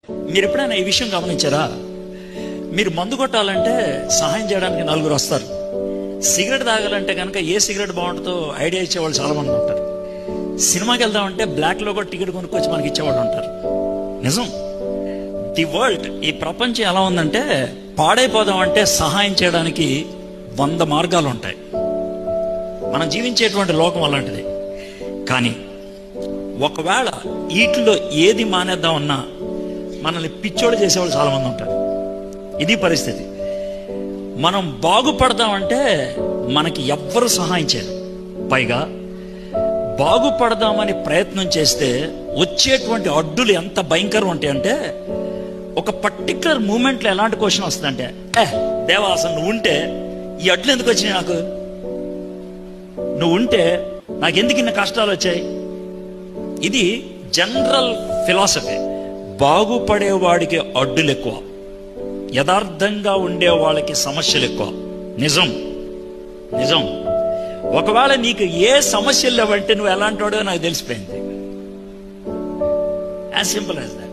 మీరు ఎప్పుడైనా ఈ విషయం గమనించారా? మీరు మందు కొట్టాలంటే సహాయం చేయడానికి నలుగురు వస్తారు. సిగరెట్ తాగాలంటే కనుక ఏ సిగరెట్ బాగుంటుందో ఐడియా ఇచ్చేవాళ్ళు చాలా మంది ఉంటారు. సినిమాకి వెళ్దామంటే బ్లాక్లో కూడా టికెట్ కొనుక్కొచ్చి మనకి ఇచ్చేవాళ్ళు ఉంటారు. నిజం. ది వరల్డ్, ఈ ప్రపంచం ఎలా ఉందంటే, పాడైపోదాం అంటే సహాయం చేయడానికి 100 మార్గాలు ఉంటాయి. మనం జీవించేటువంటి లోకం అలాంటిది. కానీ ఒకవేళ వీటిలో ఏది మానేద్దామన్నా మనల్ని పిచ్చోడు చేసేవాళ్ళు చాలా మంది ఉంటారు. ఇది పరిస్థితి. మనం బాగుపడదామంటే మనకి ఎవ్వరు సహాయం చేయరు. పైగా బాగుపడదామని ప్రయత్నం చేస్తే వచ్చేటువంటి అడ్డులు ఎంత భయంకరం ఉంటాయంటే, ఒక పర్టికులర్ మూమెంట్లో ఎలాంటి క్వశ్చన్ వస్తుందంటే, దేవా అసలు నువ్వు ఉంటే ఈ అడ్లు ఎందుకు వచ్చినాయి, నాకు నువ్వు ఉంటే నాకెందుకు ఇన్ని కష్టాలు వచ్చాయి. ఇది జనరల్ ఫిలాసఫీ. బాగుపడేవాడికి అడ్డులు ఎక్కువ, యథార్థంగా ఉండే వాళ్ళకి సమస్యలు ఎక్కువ. నిజం నిజం. ఒకవేళ నీకు ఏ సమస్యలు లేవంటే నువ్వు ఎలాంటి వాడో నాకు తెలిసిపోయింది. As simple as that.